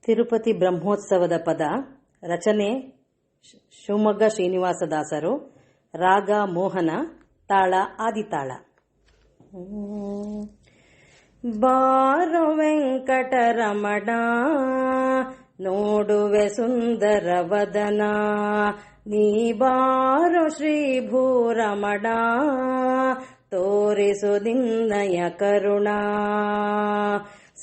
ತಿರುಪತಿ ಬ್ರಹ್ಮೋತ್ಸವದ ಪದ ರಚನೆ ಶಿವಮೊಗ್ಗ ಶ್ರೀನಿವಾಸದಾಸರು. ರಾಗ ಮೋಹನ, ತಾಳ ಆದಿತಾಳ. ಬಾರೋ ವೆಂಕಟರಮಣ ನೋಡುವೆ ಸುಂದರ ವದನ, ನೀ ಬಾರೋ ಶ್ರೀ ಭೂರಮಣ ತೋರಿಸು ನಿನ್ನಯ ಕರುಣ.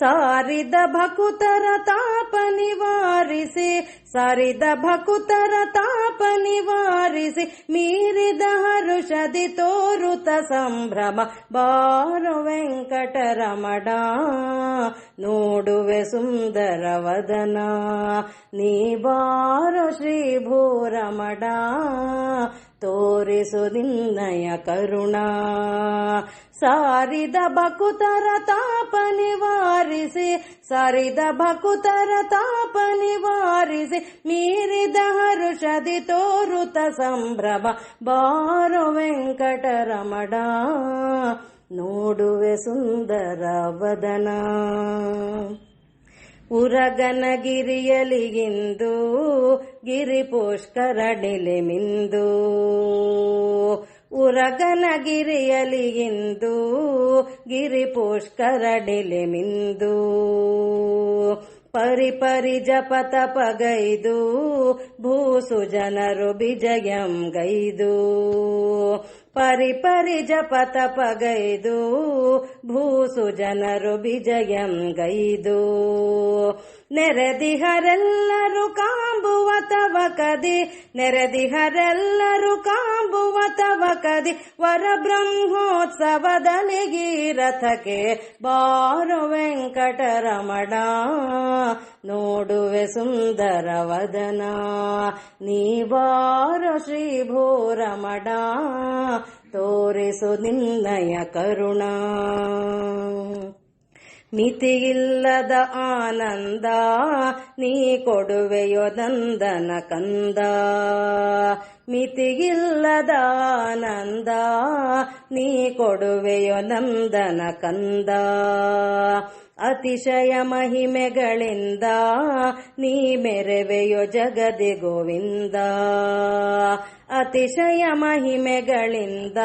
ಸಾರಿದ ಭಕುತರ ತಾಪ ನಿವಾರಿಸಿ, ಸಾರಿದ ಭಕುತರ ತಾಪ ನಿವಾರಿಸಿ, ಮೀರಿದ ಹರುಷದಿ ತೋರುತ ಸಂಭ್ರಮ. ಬಾರೋ ವೆಂಕಟರಮಣ ನೋಡುವೆ ಸುಂದರ ವದನ, ನೀ ಬಾರೋ ಶ್ರೀ ಭೂರಮಣ ತೋರಿಸು ನಿನ್ನಯ ಕರುಣ. ಸಾರಿದ ಭಕುತರ ತಾಪ ನಿವಾರಿಸಿ, ಸಾರಿದ ಭಕುತರ ತಾಪ ನಿವಾರಿಸಿ, ಮೀರಿದ ಹರುಷದಿ ತೋರುತ ಸಂಭ್ರಮ. ಬಾರೋ ವೆಂಕಟರಮಣ ನೋಡುವೆ ಸುಂದರ ವದನ. ಉರಗನಗಿರಿಯಲಿಗಿಂದು ಗಿರಿ ಪುಷ್ಕರಣಿಲೆ ಮಿಂದು, ಉರಗನಗಿರಿಯಲಿಗಿಂದು ಗಿರಿ ಪುಷ್ಕರಣಿಲೆ ಮಿಂದು. ಪರಿಪರಿ ಜಪತ ಪಗೈದು ಭೂಸು ಜನರು ವಿಜಯಂ ಗೈದು, ಪರಿಪರಿ ಜಪತ ಪಗೈದು ಭೂಸು ಜನರು ವಿಜಯಂ ಗೈದು. ನೆರೆದಿಹರೆಲ್ಲರೂ ಕಾಂಬುವ ತವ ಕದಿ, ನೆರೆದಿಹರೆಲ್ಲರೂ ಕಾಂಬುವ ತವ ಕದಿ, ವರ ಬ್ರಹ್ಮೋತ್ಸವದಲ್ಲಿ ಗೀರಥಕ್ಕೆ. ಬಾರೋ ವೆಂಕಟರಮಣ ನೋಡುವೆ ಸುಂದರ ವದನ, ನೀ ಬಾರೋ ಶ್ರೀ ಭೂರಮಣ ತೋರಿಸು ನಿನ್ನಯ ಕರುಣ. ಮಿತಿಯಿಲ್ಲದ ಆನಂದ ನೀ ಕೊಡುವೆಯೋ ನಂದನ ಕಂದ, ಮಿತಿಯಿಲ್ಲದ ಆನಂದ ನೀ ಕೊಡುವೆಯೋ ನಂದನ ಕಂದ. ಅತಿಶಯ ಮಹಿಮೆಗಳಿಂದ ನೀ ಮೆರೆವೆಯೋ ಜಗದಿ ಗೋವಿಂದ, ಅತಿಶಯ ಮಹಿಮೆಗಳಿಂದ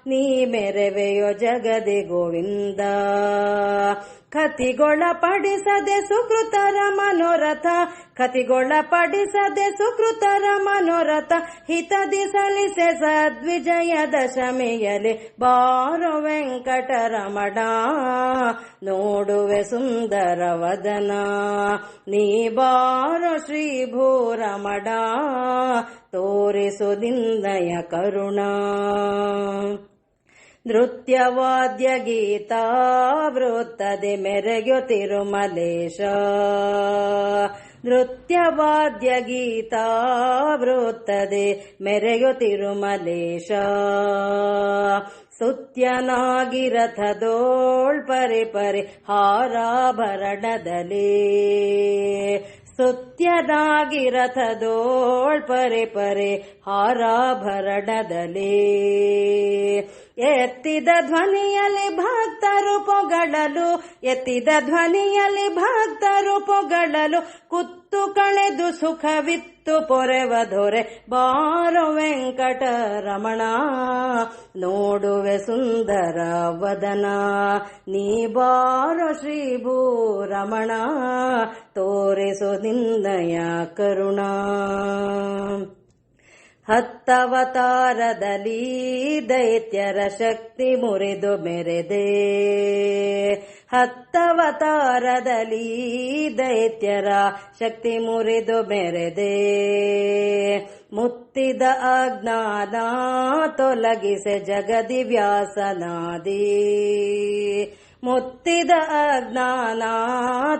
ನೀ ಮೆರೆವೆಯೋ ಜಗದಿ ಗೋವಿಂದ. ಕತಿಗೊಳಪಡಿಸದೆ ಸುಕೃತರ ಮನೋರಥ, ಕತಿಗೊಳಪಡಿಸದೆ ಸುಕೃತರ ಮನೋರಥ, ಹಿತದಿ ಸಲ್ಲಿಸೆ ಸದ್ವಿಜಯ ದಶಮಿಯಲಿ. ಬಾರೋ ವೆಂಕಟರಮಣ ನೋಡುವೆ ಸುಂದರ ವದನ, ನೀ ಬಾರೋ ಶ್ರೀ ಭೂರಮಣ ತೋರಿಸು ನಿನ್ನಯ ಕರುಣ. ನೃತ್ಯವಾದ್ಯ ಗೀತಾವೃತ್ತದೆ ಮೆರೆಯೋ ತಿರುಮಲೇಶ, ನೃತ್ಯವಾದ್ಯ ಗೀತಾವೃತ್ತದೆ ಮೆರೆಯೋ ತಿರುಮಲೇಶ. ಸುತ್ಯನಾಗಿರಥದೋಳ್ ಪರಿ ಪರಿ ಹಾರಾಭರಣದಲ್ಲಿ, ಸುತ್ಯನಾಗಿರಥದೋಳ್ ಪರಿ ಪರಿ ಹಾರಾಭರಣದಲ್ಲಿ. ಎತ್ತಿದ ಧ್ವನಿಯಲ್ಲಿ ಭಕ್ತರು ಪೊಗಳಲು, ಎತ್ತಿದ ಧ್ವನಿಯಲ್ಲಿ ಭಕ್ತರು ಪೊಗಳಲು, ಕುತ್ತು ಕಳೆದು ಸುಖವಿತ್ತು ಪೊರೆವ ದೊರೆ. ಬಾರೋ ವೆಂಕಟರಮಣ ನೋಡುವೆ ಸುಂದರ ವದನ, ನೀ ಬಾರೋ ಶ್ರೀ ಭೂರಮಣ ತೋರಿಸು ನಿನ್ನಯ ಕರುಣ. ಹತ್ತವತಾರದಲ್ಲಿ ದೈತ್ಯರ ಶಕ್ತಿ ಮುರಿದು ಮೆರೆದೆ, ಹತ್ತವತಾರದಲ್ಲಿ ದೈತ್ಯರ ಶಕ್ತಿ ಮುರಿದು ಮೆರೆದೆ. ಮುತ್ತಿದ ಅಜ್ಞಾನ ತೊಲಗಿಸೆ ಜಗದಿ ವ್ಯಾಸನಾದಿ, ಮುತ್ತಿದ ಅಜ್ಞಾನ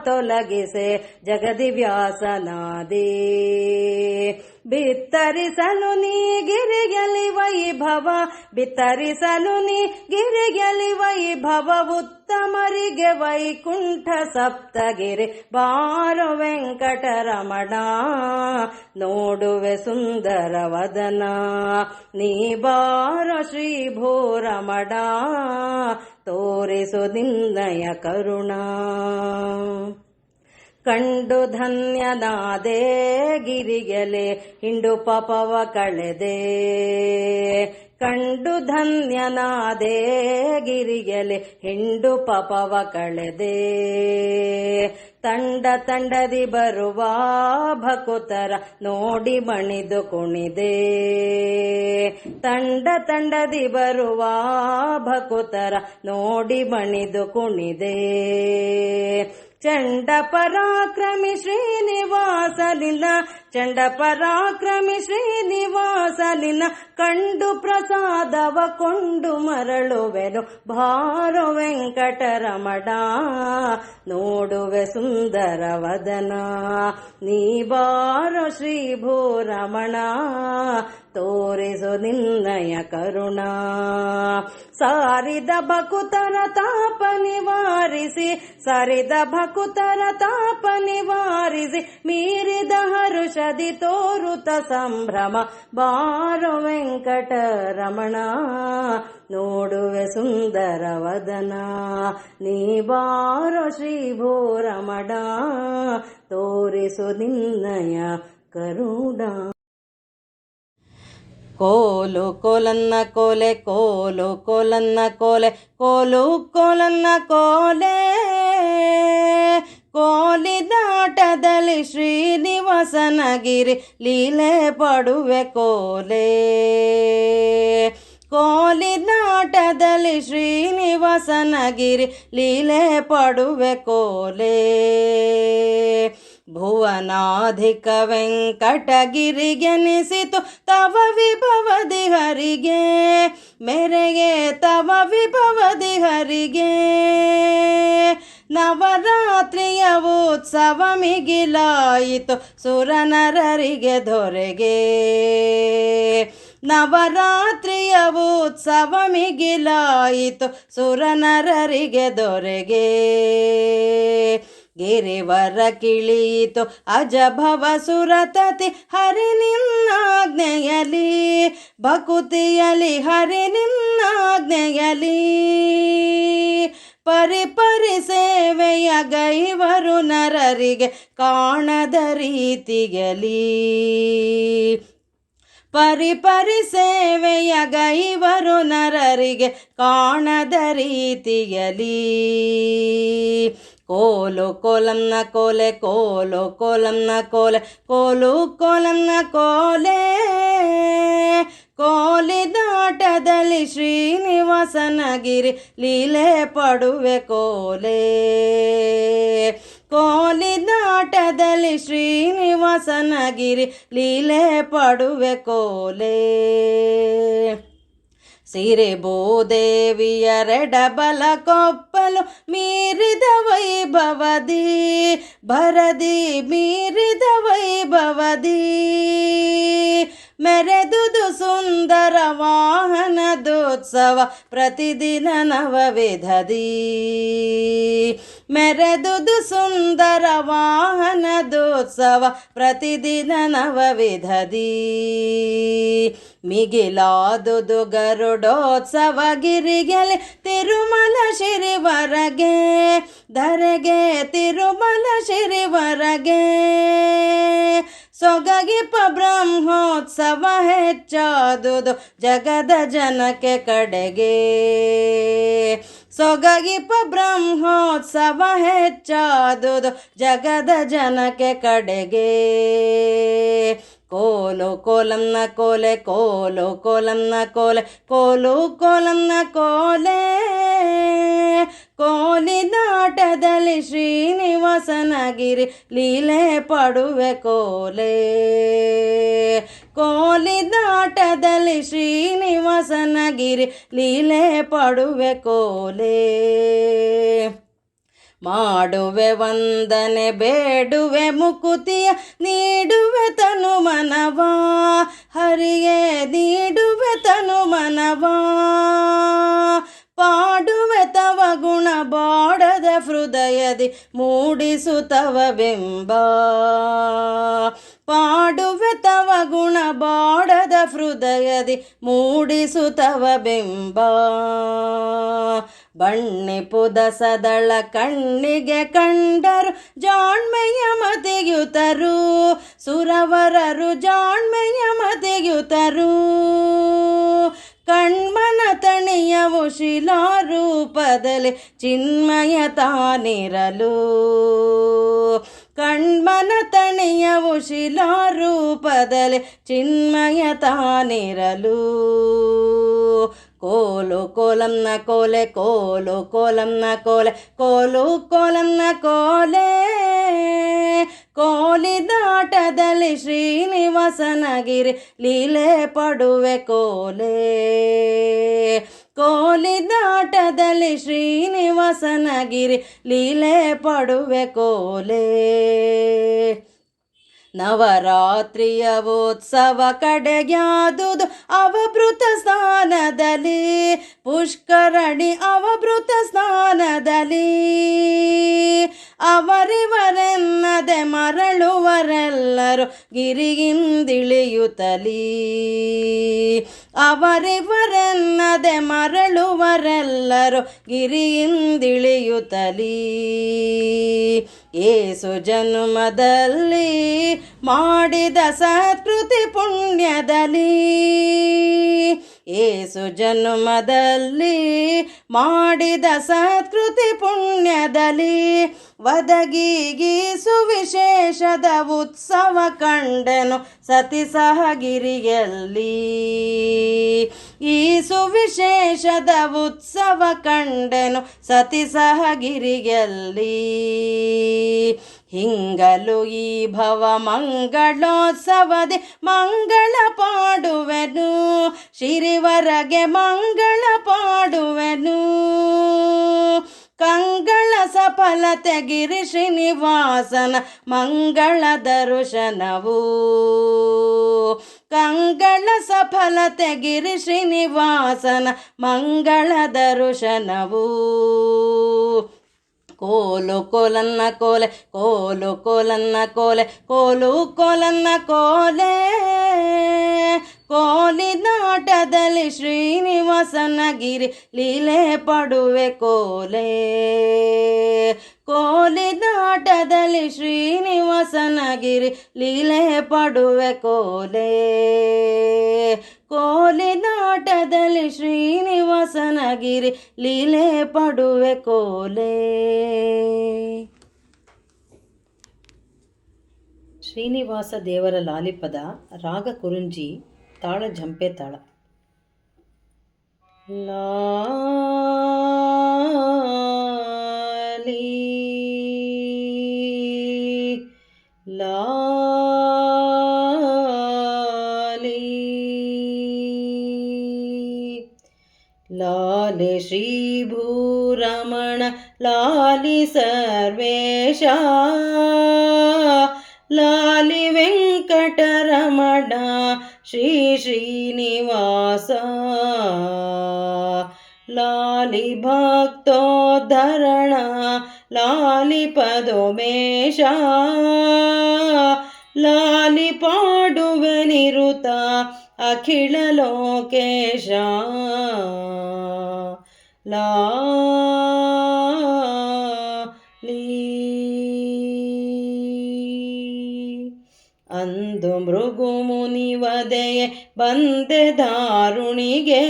ತೊಲಗಿಸೆ ಜಗದಿ ವ್ಯಾಸನಾದಿ. ಬಿತ್ತರಿಸಲು ನೀ ಗಿರಿಯಲಿ ವೈಭವ, ಬಿತ್ತರಿಸಲು ನೀ ಗಿರಿಯಲಿ ವೈಭವ, ಉತ್ತಮರಿಗೆ ವೈಕುಂಠ ಸಪ್ತಗಿರಿ. ಬಾರೋ ವೆಂಕಟರಮಣ ನೋಡುವೆ ಸುಂದರ ವದನ, ನೀ ಬಾರೋ ಶ್ರೀ ಭೂರಮಣ ತೋರಿಸು ನಿನ್ನಯ ಕರುಣ. ಕಂಡು ಧನ್ಯನಾದೆ ಗಿರಿಗೆಲೆ ಹಿಂಡು ಪಾಪವ ಕಳೆದೆ ಕಂಡು ಧನ್ಯನಾದೆ ಗಿರಿಗೆಲೆ ಹಿಂಡು ಪಾಪವ ಕಳೆದೆ ತಂಡ ತಂಡದಿ ಬರುವ ಭಕುತರ ನೋಡಿ ಮಣಿದು ಕುಣಿದೆ ತಂಡ ತಂಡದಿ ಬರುವ ಭಕುತರ ನೋಡಿ ಮಣಿದು ಕುಣಿದೆ ಚಂಡ ಪರಾಕ್ರಮಿ ಶ್ರೀನಿವಾಸನಿನ ಚಂಡ ಪರಾಕ್ರಮಿ ಶ್ರೀನಿವಾಸನಿನ ಕಂಡು ಪ್ರಸಾದವ ಕೊಂಡು ಮರಳುವೆನು ಭಾರೋ ವೆಂಕಟರಮಣ ನೋಡುವೆ ಸುಂದರ ವದನ ನೀ ಬಾರೋ ಶ್ರೀ ಭೂರಮಣ ತೋರಿಸು ನಿನ್ನಯ ಕರುಣ ಸಾರಿದ ಭಕುತರ ತಾಪ ನಿವಾರಿಸಿ ಸಾರಿದ ಭಕುತರ ತಾಪ ನಿವಾರಿಸಿ ಮೀರಿದ ಹರುಷದಿ ತೋರುತ ಸಂಭ್ರಮ ಬಾರೋ ವೆಂಕಟರಮಣ ನೋಡುವೆ ಸುಂದರ ವದನ ನೀ ಬಾರೋ ಶ್ರೀ ಭೂರಮಣ ತೋರಿಸು ನಿನ್ನಯ ಕರುಣ ಕೋಲು ಕೋಲನ್ನ ಕೋಲೆ ಕೋಲು ಕೋಲನ್ನ ಕೋಲೆ ಕೋಲು ಕೋಲನ್ನ ಕೋಲೆ ಕೋಲಿದಾಟದಲ್ಲಿ ಶ್ರೀನಿವಾಸನಗಿರಿ ಲೀಲೆ ಪಡುವೆ ಕೋಲೆ ಕೋಲಿದಾಟದಲ್ಲಿ ಶ್ರೀನಿವಾಸನಗಿರಿ ಲೀಲೆ ಪಡುವೆ ಕೋಲೆ ಭುವನಾಧಿಕ ವೆಂಕಟಗಿರಿಗೆನಿಸಿತು ತವ ವಿಭವದಿ ಹರಿಗೆ ಮೆರೆಗೆ ತವ ವಿಭವದಿ ಹರಿಗೆ ನವರಾತ್ರಿಯ ಉತ್ಸವ ಮಿಗಿಲಾಯಿತು ಸುರನರರಿಗೆ ದೊರೆಗೆ ನವರಾತ್ರಿಯ ಉತ್ಸವ ಮಿಗಿಲಾಯಿತು ಸುರನರರಿಗೆ ದೊರೆಗೆ ಗಿರಿವರ ಕಿಳಿಯಿತು ಅಜಭವ ಸುರತತಿ ಹರಿ ನಿನ್ನಾಜ್ಞೆಯಲಿ ಭಕುತಿಯಲಿ ಹರಿ ನಿನ್ನಾಜ್ಞೆಯಲಿ ಪರಿಪರಿ ಸೇವೆಯ ಗೈವರು ನರರಿಗೆ ಕಾಣದ ರೀತಿಯಲಿ ಪರಿಪರಿ ಸೇವೆಯ ಗೈವರು ನರರಿಗೆ ಕಾಣದ ರೀತಿಯಲಿ ಕೋಲು ಕೋಲಂನ ಕೋಲೆ ಕೋಲು ಕೋಲಂನ ಕೋಲೆ ಕೋಲು ಕೋಲಂನ ಕೋಲೆ ಕೋಲಿದಾಟದಲ್ಲಿ ಶ್ರೀನಿವಾಸನಗಿರಿ ಲೀಲೆ ಪಡುವೆ ಕೋಲೆ ಕೋಲಿದಾಟದಲ್ಲಿ ಶ್ರೀನಿವಾಸನಗಿರಿ ಲೀಲೆ ಪಡುವೆ ಕೋಲೆ ಸಿರೆ ಭೂದೇವಿಯರೆಡಬಲ ಕೊಪ್ಪಲು ಮೀರಿದ ವೈಭವದಿ ಭರದಿ ಮೀರಿದ ವೈಭವದಿ ಮೆರೆದುದು ಸುಂದರ ವಾಹನದೋತ್ಸವ ಪ್ರತಿದಿನ ನವವಿಧದಿ ಮೆರೆದುದು ಸುಂದರ ವಾಹನದೋತ್ಸವ ಪ್ರತಿದಿನ ನವವಿಧದಿ ಮಿಗಿಲಾದುದು ಗರುಡೋತ್ಸವ ಗಿರಿಗೆಲೆ ತಿರುಮಲ ಶಿರಿವರಗೆ ಧರೆಗೆ ತಿರುಮಲ ಶಿರಿವರಗೆ ಸೊಗಗಿಪ ಬ್ರಹ್ಮೋತ್ಸವ ಹೆಚ್ಚಾದುದು ಜಗದ ಜನಕ್ಕೆ ಕಡೆಗೆ ಸೊಗಗಿಪ ಬ್ರಹ್ಮೋತ್ಸವ ಹೆಚ್ಚಾದುದು ಜಗದ ಜನಕ್ಕೆ ಕಡೆಗೆ ಕೋಲು ಕೋಲಂನ ಕೋಲೆ ಕೋಲು ಕೋಲಂನ ಕೋಲೆ ಕೋಲು ಕೋಲಂನ ಕೋಲೆ ಕೋಲಿದಾಟದಲ್ಲಿ ಶ್ರೀನಿವಾಸನಗಿರಿ ಲೀಲೆ ಪಡುವೆ ಕೋಲೆ ಕೋಲಿದಾಟದಲ್ಲಿ ಶ್ರೀನಿವಾಸನಗಿರಿ ಲೀಲೆ ಪಡುವೆ ಕೋಲೆ ಮಾಡುವೆ ವಂದನೆ ಬೇಡುವೆ ಮುಕುತಿಯ ನೀಡುವೆ ತನು ಮನವಾ ಹರಿಗೆ ನೀಡುವೆ ತನು ಮನವಾ ಪಾಡುವೆ ತವ ಗುಣ ಬಾಡದ ಹೃದಯದಿ ಮೂಡಿಸು ತವ ಬಿಂಬ ಪಾಡುವೆ ತವ ಗುಣ ಬಾಡದ ಹೃದಯದಿ ಮೂಡಿಸು ತವ ಬಿಂಬ ಬಣ್ಣಿಪುದ ಸದಳ ಕಣ್ಣಿಗೆ ಕಂಡರು ಜಾಣ್ಮೆಯ ಮತೆಯುತರು, ಸುರವರರು ಜಾಣ್ಮೆಯ ಮತೆಯುತರು. ಕಣ್ಮನ ತಣಿಯವು ಶಿಲಾರೂಪದಲ್ಲಿ ಚಿನ್ಮಯ ತಾನಿರಲು, ಕಣ್ಮನ ತಣಿಯವು ಶಿಲಾರೂಪದಲ್ಲಿ ಚಿನ್ಮಯ ತಾನಿರಲು. ಕೋಲು ಕೋಲಂನ ಕೋಲೆ, ಕೋಲು ಕೋಲಂನ ಕೋಲೆ, ಕೋಲು ಕೋಲಂನ ಕೋಲೆ. ಕೋಲಿದಾಟದಲ್ಲಿ ಶ್ರೀನಿವಾಸನಗಿರಿ ಲೀಲೆ ಪಡುವೆ ಕೋಲೆ, ಕೋಲಿದಾಟದಲ್ಲಿ ಶ್ರೀನಿವಾಸನಗಿರಿ ಲೀಲೆ ಪಡುವೆ ಕೋಲೆ. ನವರಾತ್ರಿಯ ಉತ್ಸವ ಕಡೆಗ್ಯಾದುದು ಅವಭೃತ ಸ್ನಾನದಲ್ಲಿ, ಪುಷ್ಕರಣಿ ಅವಭೃತ ಸ್ನಾನದಲ್ಲಿ. ಅವರಿವರೆನ್ನದೆ ಮರಳುವರೆಲ್ಲರು ಗಿರಿಯಿಂದಿಳಿಯುತ್ತಲೀ, ಅವರಿವರೆನ್ನದೆ ಮರಳುವರೆಲ್ಲರು ಗಿರಿಯಿಂದಿಳಿಯುತ್ತಲೀ. ಏಸು ಜನ್ಮದಲ್ಲಿ ಮಾಡಿದ ಸತ್ಕೃತಿ ಪುಣ್ಯದಲ್ಲಿ, ಏಸು ಜನ್ಮದಲ್ಲಿ ಮಾಡಿದ ಸತ್ಕೃತಿ ಪುಣ್ಯದಲ್ಲಿ. ಒದಗಿಗಿ ಸುವಿಶೇಷದ ಉತ್ಸವ ಕಂಡೆನು ಸತಿ ಸಹಗಿರಿಯಲ್ಲಿ, ಈ ಸುವಿಶೇಷದ ಉತ್ಸವ ಕಂಡೆನು ಸತಿ ಸಹಗಿರಿಯಲ್ಲಿ. ಹಿಂಗಲು ಈ ಭವ ಮಂಗಳೋತ್ಸವದಿ ಮಂಗಳ ಪಾಡುವೆನು, ಶಿರಿವರಗೆ ಮಂಗಳ ಪಾಡುವೆನು. ಕಂಗಳ ಸಫಲತೆ ಗಿರಿ ಶ್ರೀನಿವಾಸನ ಮಂಗಳ ದರ್ಶನವು, ಕಂಗಳ ಸಫಲತೆ ಗಿರಿ ಶ್ರೀನಿವಾಸನ ಮಂಗಳ ದರ್ಶನವು. ಕೋಲು ಕೋಲನ್ನ ಕೋಲೆ, ಕೋಲು ಕೋಲನ್ನ ಕೋಲೆ, ಕೋಲು ಕೋಲನ್ನ ಕೋಲೆ. ಕೋಲಿದಾಟದಲ್ಲಿ ಶ್ರೀನಿವಾಸನಗಿರಿ ಲೀಲೆ ಪಡುವೆ ಕೋಲೆ, ಕೋಲಿದಾಟದಲ್ಲಿ ಶ್ರೀನಿವಾಸನಗಿರಿ ಲೀಲೆ ಪಡುವೆ ಕೋಲೆ, ಕೋಲಿದಾಟದಲ್ಲಿ ಶ್ರೀನಿವಾಸನಗಿರಿ ಲೀಲೆ ಪಡುವೆ ಕೋಲೆ. ಶ್ರೀನಿವಾಸ ದೇವರ ಲಾಲಿಪದ, ರಾಗ ಕುರುಂಜಿ, ತಾಳ ಝಂಪೆ ತಾಳ. ಲಾಲಿ ಲಾಲಿ ಲಾಲಿ ಶ್ರೀ ಭೂರಮಣ ಲಾಲಿ ಸರ್ವೇಶ, ಲಾಲಿ ವೆಂಕಟರಮಣ ಶ್ರೀ ಶ್ರೀನಿವಾಸ. ಲಾಲಿ ಭಕ್ತೋದ್ಧರಣ ಲಾಲಿ ಪದೋಮೇಶ, ಲಾಲಿ ಪಾಡುವೆ ನಿರುತ ಅಖಿಲ ಲೋಕೇಶ. ಲಾಲಿ ಅಂದು ಮೃಗು ಮುನಿವದೆಯೇ ಬಂದೆ ದಾರುಣಿಗೆ,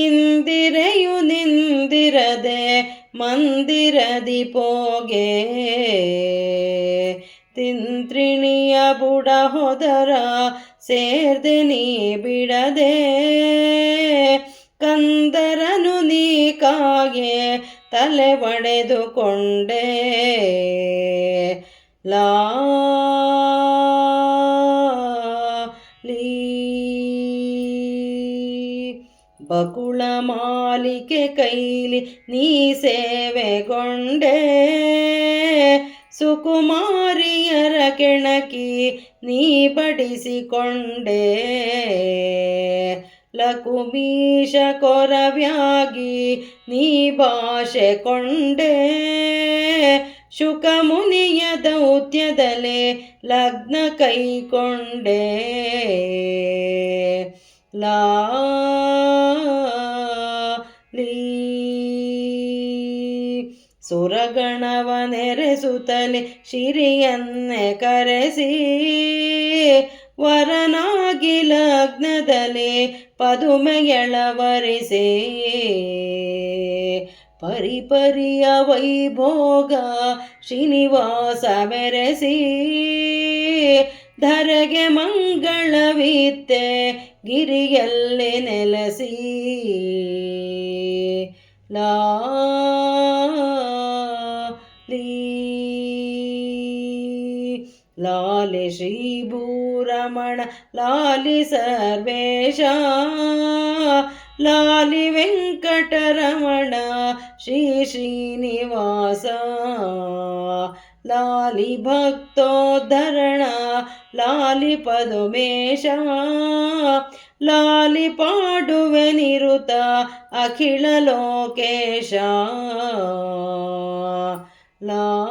ಇಂದಿರೆಯು ನಿಂದಿರದೆ ಮಂದಿರದಿ ಪೋಗೆ. ತಿಂತ್ರಿಣಿಯ ಬುಡ ಹೊದರ ಸೇರ್ದೆ ನೀ ಬಿಡದೆ, ಕಂದರನು ನೀ ಕಾಗೆ ತಲೆ ಒಡೆದುಕೊಂಡೆ. ಲಾಲಿ ಬಕುಳ ಮಾಲಿಕೆ ಕೈಲಿ ನೀ ಸೇವೆಗೊಂಡೆ, ಸುಕುಮಾರಿಯರ ಕೆಣಕಿ ನೀ ಬಡಿಸಿಕೊಂಡೆ. ಲಕುಮೀಶ ಕೊರವ್ಯಾಗಿ ನೀ ಭಾಷೆ ಕೊಂಡೆ, ಶುಕ ಮುನಿಯ ದೌತ್ಯದಲೆ ಲಗ್ನ ಕೈಕೊಂಡೆ. ಲಾಲಿ ಸುರಗಣವ ನೆರೆಸುತ್ತಲೇ ಶಿರಿಯನ್ನೇ ಕರೆಸಿ ವರನಾಗಿ ಲಗ್ನದಲ್ಲಿ ಪದುಮೆಯಳವರಿಸಿ ಪರಿಪರಿಯ ವೈಭೋಗ ಶ್ರೀನಿವಾಸ ಮೆರೆಸಿ ಧರೆಗೆ ಮಂಗಳವಿತ್ತೆ ಗಿರಿಯಲ್ಲಿ ನೆಲೆಸಿ ಲಾಲಿ ಶ್ರೀ ಭೂರಮಣ ಲಾಲಿ ಸರ್ವೇಶ ಲಾಲಿ ವೆಂಕಟರಮಣ ಶ್ರೀ ಶ್ರೀನಿವಾಸ ಲಾಲಿ ಭಕ್ತೋದ್ಧರಣ ಲಾಲಿ ಪದುಮೇಶ ಲಾಲಿ ಪಾಡುವೆ ನಿರುತ ಅಖಿಲ ಲೋಕೇಶ ಲಾಲಿ